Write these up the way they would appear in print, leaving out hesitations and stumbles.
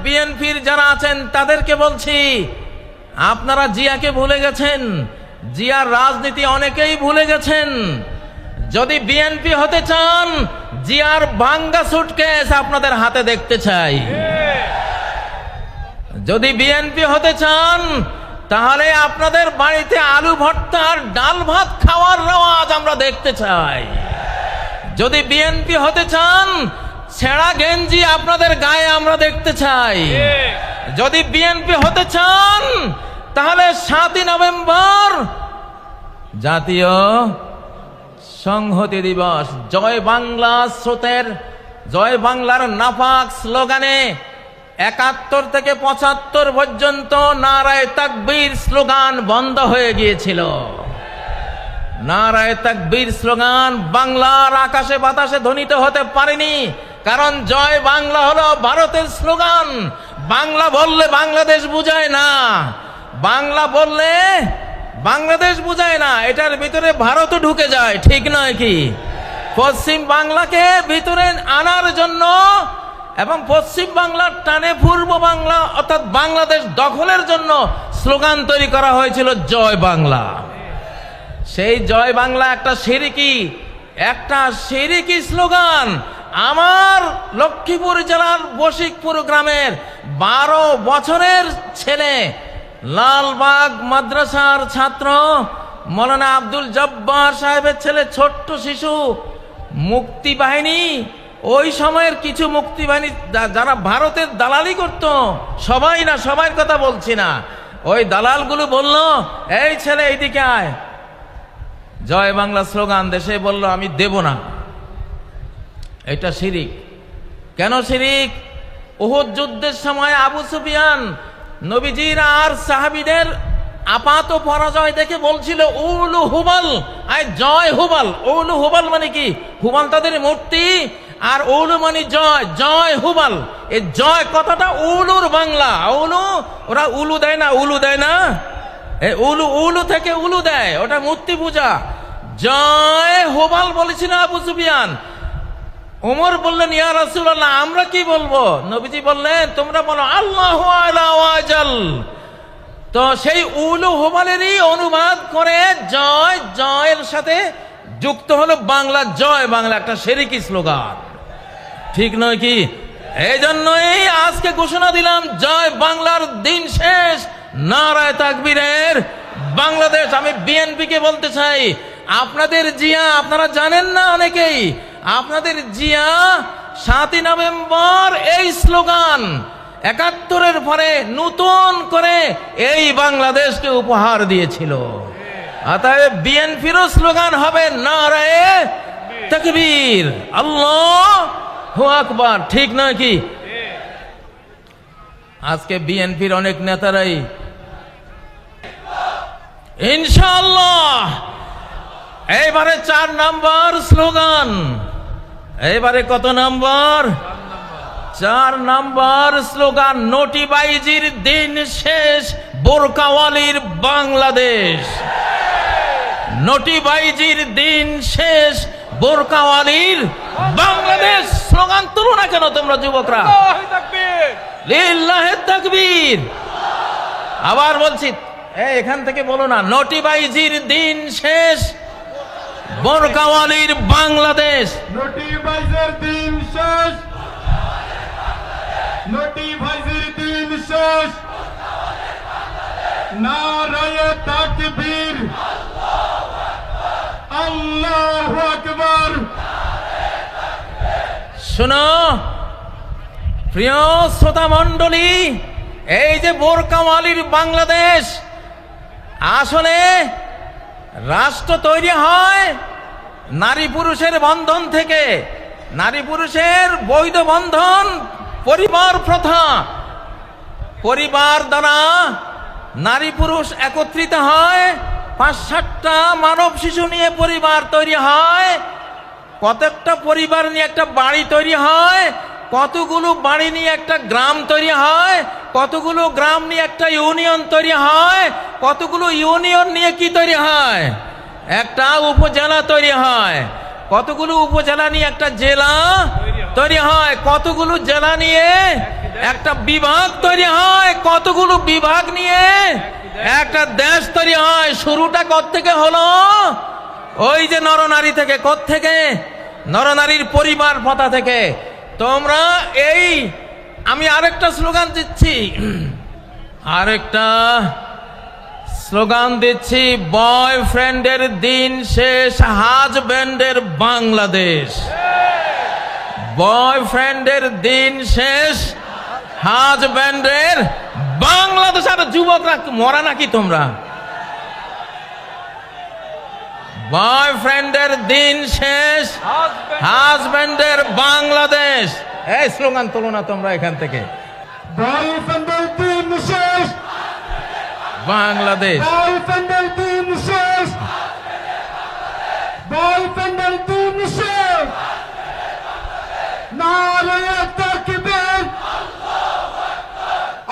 বিএনপির যারা আছেন তাদেরকে বলছি, আপনারা জিয়াকে ভুলে গেছেন, জিয়ার রাজনীতি অনেকেই ভুলে গেছেন। যদি বিএনপি হতে চান, জিয়ার ভাঙ্গা সুটকেস আপনাদের হাতে দেখতে চাই। যদি বিএনপি হতে চান, তাহলে আপনাদের বাড়িতে আলু ভর্তা আর ডাল ভাত খাওয়ার রেওয়াজ আমরা দেখতে চাই। যদি বিএনপি হতে চান, ছেঁড়া গেঞ্জি আপনাদের গায়ে আমরা দেখতে চাই। যদি বিএনপি হতে চান, তাহলে 7ই নভেম্বর জাতীয় সংহতি দিবস, জয় বাংলা স্রোতের, জয় বাংলার নাপাক স্লোগানে 71 থেকে 75 পর্যন্ত নারায়ে তাকবীর স্লোগান বন্ধ হয়ে গিয়েছিল। নারায়ে তাকবীর স্লোগান বাংলার আকাশে বাতাসে ধ্বনিত হতে পারেনি, কারণ জয় বাংলা হলো ভারতের স্লোগান। বাংলা বললে বাংলাদেশ বুঝায় না, বাংলা বললে বাংলাদেশ বুঝায় না, এটার ভিতরে ভারতও ঢুকে যায়, ঠিক নয় কি? পশ্চিম বাংলাকে ভিতরে আনার জন্য এবং পশ্চিম বাংলার টানে পূর্ব বাংলা অর্থাৎ বাংলাদেশ দখলের জন্য স্লোগান তৈরি করা হয়েছিল জয় বাংলা। সেই জয় বাংলা একটা শিরিকি স্লোগান। আমার লক্ষ্মীপুর জেলার বশিকপুর গ্রামের 12 বছরের ছেলে, লালবাগ মাদ্রাসার ছাত্র মৌলানা আব্দুল জব্বার সাহেবের ছেলে, ছোট্ট শিশু, মুক্তিবাহিনী, ওই সময়ের কিছু মুক্তিবাহিনী যারা ভারতের দালালি করত, সবাই না, সবার কথা বলছি না, ওই দালালগুলো বলল, এই ছেলে এইদিকে আয়, জয় বাংলা স্লোগান দেশে বলল আমি দেব না। এটা শিরিক। কেন শিরিক? উহুদ যুদ্ধের সময় আবু সুফিয়ান নবীজির আর সাহাবীদের আপাত পরাজয় দেখে বলছিল উলু হুবাল, আয় জয় হুবাল। উলু হুবাল মানে কি? হুবাল তাদের মূর্তি, আর উলু মানে জয়, জয় হুবাল। এই জয় কথাটা উলুর বাংলা। উলু, ওরা উলু দেয় না, উলু দেয় না, উলু থেকে উলু দেয়, ওটা মূর্তি পূজা। জয় হুবাল বলেছিল আবু সুফিয়ান। ওমর বললেন, ইয়া রাসূলুল্লাহ আমরা কি বলবো? নবীজি বললেন, তোমরা বলো আল্লাহু আলা ওয়াজাল। তো সেই উলু হুবালেরই অনুবাদ করে জয়, জয়ের সাথে যুক্ত হলো বাংলা জয় বাংলা, একটা শিরকি স্লোগান, ঠিক নয় কি? এই জন্যই আজকে ঘোষণা দিলাম জয় বাংলার দিন শেষ, নারায়ে তাকবীরের বাংলাদেশ। আমি বিএনপিকে বলতে চাই, আপনাদের জিয়া আপনারা জানেন না অনেকেই, আপনাদের জিয়া 7ই নভেম্বর এই স্লোগান 71-এর পরে নতুন করে এই বাংলাদেশকে উপহার দিয়েছিল। অতএব বিএনপিরও স্লোগান হবে নারায়ে তাকবীর, আল্লাহু আকবার, ঠিক নয় কি? আজকে বিএনপির অনেক নেতারাই ইনশাআল্লাহ এইবারে 4 নম্বর স্লোগান। এইবারে কত নম্বর? 4 নম্বর স্লোগান, নোটিবাইজির দিন শেষ, বোরকাওয়ালির বাংলাদেশ। নোটিবাইজির দিন শেষ, বোরকাওয়ালির বাংলাদেশ। স্লোগান তুলো না কেন তোমরা যুবকরা? লিল্লাহে তাকবীর। আবার বলছি, এখান থেকে বলো না, নোটিবাইজির দিন শেষ, বোরকাওয়ালির বাংলাদেশ। নোটিবাইজির দিন শেষ, নোটিবাইজির দিন শেষ, নারায়ে তাকবীর, আল্লাহু আকবার। শোনো প্রিয় শ্রোতা মণ্ডলী, এই যে বোরকাওয়ালির বাংলাদেশ, আসলে রাষ্ট্র তৈরি হয় নারী পুরুষের বন্ধন থেকে। নারী পুরুষের বৈধ বন্ধন, পরিবার প্রথা, পরিবার দ্বারা নারী পুরুষ একত্রিত হয়, 5-7টা মানব শিশু নিয়ে পরিবার তৈরি হয়, কতটা পরিবার নিয়ে একটা বাড়ি তৈরি হয়, কতগুলো বাড়ি নিয়ে একটা গ্রাম তৈরি হয়, কতগুলো গ্রাম নিয়ে একটা ইউনিয়ন তৈরি হয়, কতগুলো ইউনিয়ন নিয়ে কি তৈরি হয়? একটা উপজেলা তৈরি হয়, কতগুলো উপজেলা নিয়ে একটা জেলা তৈরি হয়, কতগুলো জেলা নিয়ে একটা বিভাগ তৈরি হয়, কতগুলো বিভাগ নিয়ে একটা দেশ তৈরি হয়। শুরুটা কোত্থেকে হলো? ওই যে নরনারী থেকে। কোত্থেকে? নরনারীর পরিবার প্রথা থেকে। তোমরা এই, আমি আরেকটা স্লোগান দিচ্ছি, আরেকটা স্লোগান দিচ্ছি, বয়ফ্রেন্ডের দিন শেষ, হাজব্যান্ডের বাংলাদেশ। বয়ফ্রেন্ডের দিন শেষ, হাজব্যান্ডের বাংলাদেশ। আর যুবকরা মরা নাকি তোমরা? বয়ফ্রেন্ডের দিন শেষ, হাজব্যান্ডের বাংলাদেশ। এই স্লোগান তোলো না তোমরা এখান থেকে। বয়ফ্রেন্ডের দিন শেষ, বাংলাদেশ। বয়ফ্রেন্ডের দিন শেষ, বয়ফ্রেন্ডের দিন শেষ। নারায়ে তাকবীর,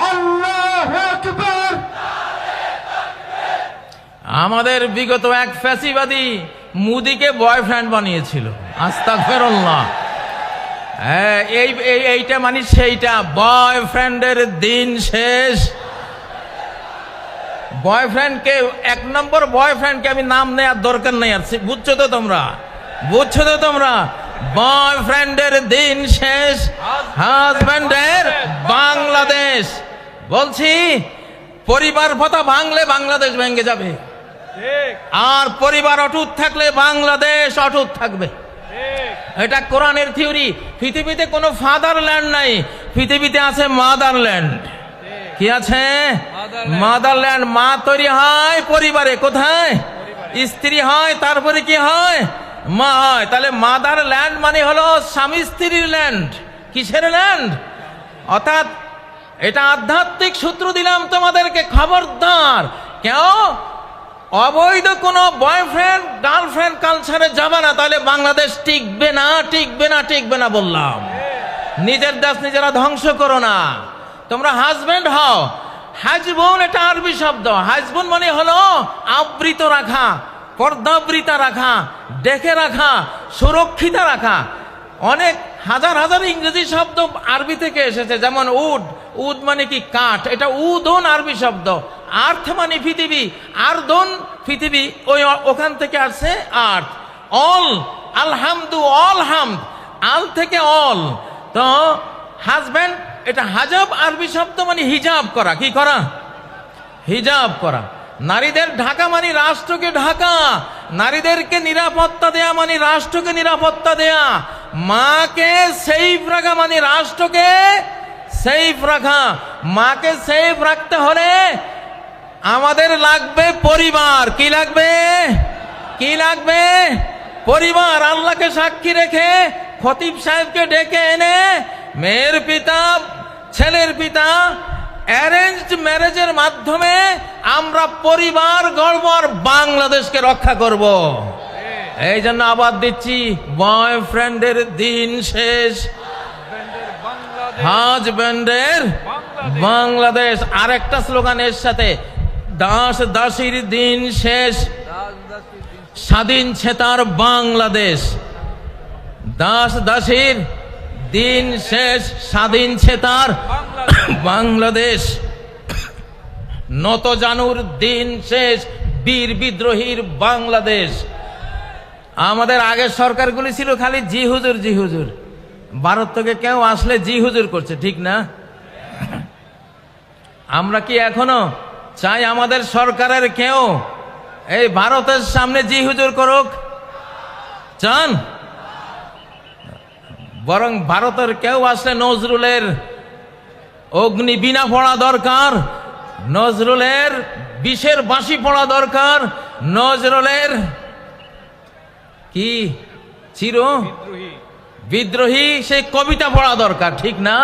আল্লাহু আকবার। আমাদের বিগত এক ফ্যাসিবাদী মুদিকে বয়ফ্রেন্ড বানিয়েছিল। আস্তাগফিরুল্লাহ। এইটা মানে সেইটা, বয়ফ্রেন্ডের দিন শেষ। বয়ফ্রেন্ডকে, এক নম্বর বয়ফ্রেন্ডকে আমি নাম নেওয়ার দরকার নেই আর, বুঝছো তো তোমরা? বুঝছো তো তোমরা? বয়ফ্রেন্ডের দিন শেষ, হাজব্যান্ডের বাংলাদেশ। বলছি, পরিবার প্রথা ভাঙলে বাংলাদেশ ভেঙে যাবে, আর পরিবার অটুট থাকলে বাংলাদেশ অটুট থাকবে। এটা কোরআনের থিওরি। পৃথিবীতে কোনো ফাদারল্যান্ড নাই, পৃথিবীতে আছে মাদারল্যান্ড। কি আছে? মাদারল্যান্ড। মা তৈরি হয় পরিবারে। কোথায়? স্ত্রী হয়, তারপরে কি হয়? মা হয়। তাহলে মাদারল্যান্ড মানে হলো স্বামী স্ত্রীর ল্যান্ড। কিসের ল্যান্ড? অর্থাৎ এটা আধ্যাত্মিক সূত্র দিলাম তোমাদেরকে, খবরদার কেউ অবৈধ কোনো বয়ফ্রেন্ড গার্লফ্রেন্ড কালচারে যাবে না, তাহলে বাংলাদেশ টিকবে না, টিকবে না, টিকবে না বললাম। নিজের দেশ নিজেরা ধ্বংস করো না। তোমরা হাজবেন্ড হও। হাজবুন এটা আরবি শব্দ। হাজবুন মানে হলো আবৃত রাখা, পর্দাবৃতা রাখা, ডেকে রাখা, সুরক্ষিত রাখা। অনেক হাজার হাজার ইংরেজি শব্দ আরবি থেকে এসেছে, যেমন উড। উড মানে কি? কাঠ। এটা উদন আরবি শব্দ। আর্থ মানে পৃথিবী, আর্দন পৃথিবী, ওই ওখান থেকে আসছে আর্থ। অল, আলহামদু, অল হামদ, আল থেকে অল। তো হাজব্যান্ড এটা হাজাব আরবি শব্দ মানে হিজাব করা। কি করা? হিজাব করা। নারীদের ঢাকা মানে রাষ্ট্রকে ঢাকা, নারীদেরকে নিরাপত্তা দেয়া মানে রাষ্ট্রকে নিরাপত্তা দেয়া। মাকে সেফ রাখা মানে রাষ্ট্রকে সেফ রাখা। মাকে সেফ রাখতে হলে আমাদের লাগবে পরিবার। কি লাগবে? কি লাগবে? পরিবার। আল্লাহকে সাক্ষী রেখে খতিব সাহেবকে ডেকে এনে মেয়ের পিতা, ছেলের পিতা, অ্যারেঞ্জড ম্যারেজের মাধ্যমে আমরা পরিবার গড়ব আর বাংলাদেশকে রক্ষা করব। এই জন্য আবার দিচ্ছি, বয়ফ্রেন্ডের দিন শেষ, হাজব্যান্ডের বাংলাদেশ। আরেকটা স্লোগান এর সাথে, দাস দাসীর দিন শেষ, স্বাধীন ছেতার বাংলাদেশ। দাস দাসীর দিন শেষ, স্বাধীন ছেতার বাংলাদেশ। নত জানুর দিন শেষ, বীর বিদ্রোহীর বাংলাদেশ। আমাদের আগের সরকারগুলি ছিল খালি জি হুজুর, জি হুজুর। ভারত থেকে কেউ আসলে জি হুজুর করছে, ঠিক না? আমরা কি এখনো চাই আমাদের সরকারের কেউ এই ভারতের সামনে জি হুজুর করুক? চান? বরং ভারতের কেউ আসলে নজরুলের অগ্নি বীণা পড়া দরকার, নজরুলের বিষের বাঁশি পড়া দরকার, নজরুলের কি চির বিদ্রোহী সেই কবিতা পড়া দরকার, ঠিক না?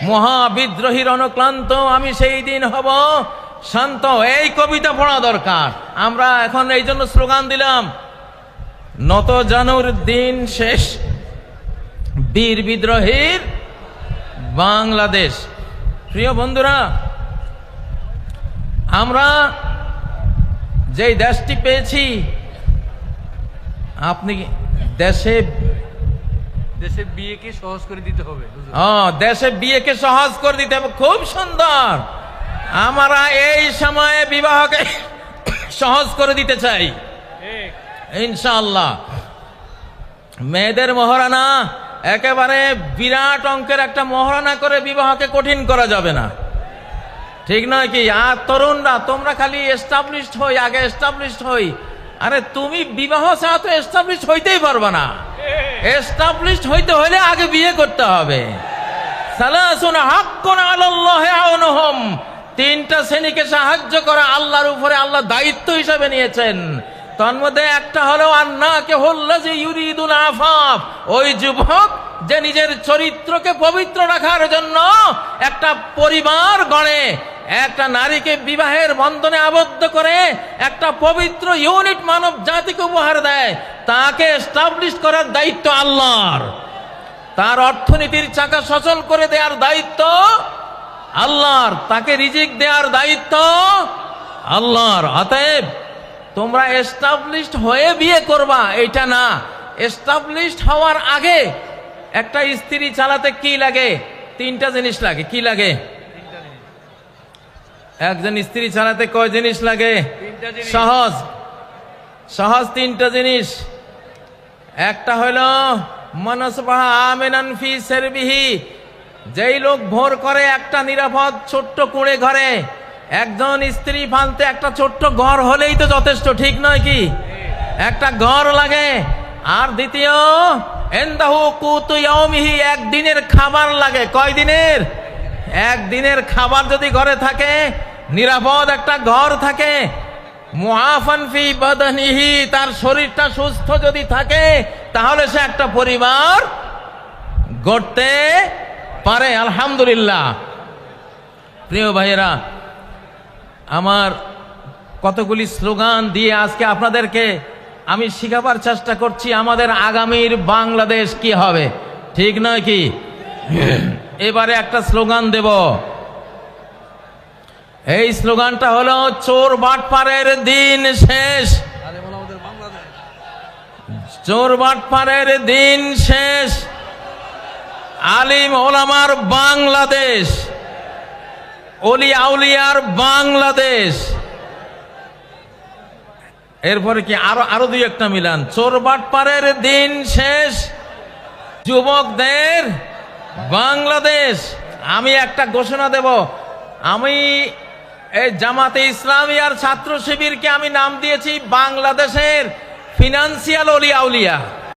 মহাবিদ্রোহীর অনুক্লান্ত আমি সেই দিন হব শান্ত, এই কবিতা পড়া দরকার। আমরা এখন এই জন্য স্লোগান দিলাম, নত জানুর দিন শেষ, বীর বিদ্রোহীর বাংলাদেশ। প্রিয় বন্ধুরা, আমরা যেই দেশটি পেয়েছি, আপনি দেশে দেশে বিয়েকে সহজ করে দিতে হবে হুজুর। দেশে বিয়েকে সহজ করে দিতে হবে। খুব সুন্দর। আমরা এই সময়ে বিবাহকে সহজ করে দিতে চাই ইনশাআল্লাহ। মেয়েদের মহারানা একেবারে বিরাট অঙ্কের একটা মহারানা করে বিবাহকে কঠিন করা যাবে না, ঠিক নয় কি? আর তরুণরা তোমরা খালি এস্টাবলিশড হই, আগে এস্টাবলিশড হই। আরে তুমি বিবাহ ছাড়া তো এস্টাবলিশড হইতেই পারবা না। এস্টাবলিশড হইতে হলে আগে বিয়ে করতে হবে। সালাসুন হাক্কুন আলাল্লাহি আউনুহুম, তিনটা শ্রেণীকে সাহায্য করা আল্লাহর উপরে আল্লাহ দায়িত্ব হিসাবে নিয়েছেন। তন্মধ্যে একটা হলো আন্নাকে হুল্লাযী ইউরিদুল আফাফ, ওই যুবক যে নিজের চরিত্রকে পবিত্র রাখার জন্য একটা পরিবার গড়ে, একটা নারীকে বিবাহের বন্ধনে আবদ্ধ করে একটা পবিত্র ইউনিট মানব জাতিকে উপহার দেয়, তাকে এস্টাবলিশ করার দায়িত্ব আল্লাহর। তার অর্থনীতির চাকা সচল করে দেওয়ার দায়িত্ব আল্লাহর, তাকে রিজিক দেওয়ার দায়িত্ব আল্লাহর। অতএব তোমরা এস্টাবলিশড হয়ে বিয়ে করবা এটা না, এস্টাবলিশড হওয়ার আগে একটা স্ত্রী চালাতে কি লাগে? তিনটা জিনিস লাগে। কি লাগে? একজন স্ত্রী চালাতে কয় জিনিস লাগে? সহজ সহজ তিনটা জিনিস। একটা হলো মানসবাহা আমিনান ফি সারবিহি, যেই লোক ভোর করে একটা নিরাপদ ছোট্ট কুঁড়ে ঘরে, একজন স্ত্রী ফালতে একটা ছোট্ট ঘর হলেই তো যথেষ্ট, ঠিক নয় কি? একটা ঘর লাগে। আর দ্বিতীয় ইনদাহু কুতু ইয়াউমিহি, একদিনের খাবার লাগে। কয় দিনের? একদিনের খাবার যদি ঘরে থাকে, নিরাপদ একটা ঘর থাকে, মুআফান ফি বাদানিহি, তার শরীরটা সুস্থ যদি থাকে, তাহলে সে একটা পরিবার গড়তে পারে। আলহামদুলিল্লাহ। প্রিয় ভাইয়েরা আমার, কতগুলি স্লোগান দিয়ে আজকে আপনাদেরকে আমি শিখাবার চেষ্টা করছি আমাদের আগামীর বাংলাদেশ কি হবে, ঠিক নয় কি? এবারে একটা স্লোগান দেব। এই স্লোগানটা হলো চোর বাটপারের দিন শেষ। চোর বাটপারের দিন শেষ, আলিম ওলামার বাংলাদেশ, অলি আউলিয়ার বাংলাদেশ। এরপরে কি আরো দুই একটা মিলান। চোর বাটপারের দিন শেষ, যুবকদের বাংলাদেশ। আমি একটা ঘোষণা দেব, আমি এই জামাতে ইসলামী আর ছাত্র শিবিরকে আমি নাম দিয়েছি বাংলাদেশের ফিনান্সিয়াল অলি আউলিয়া।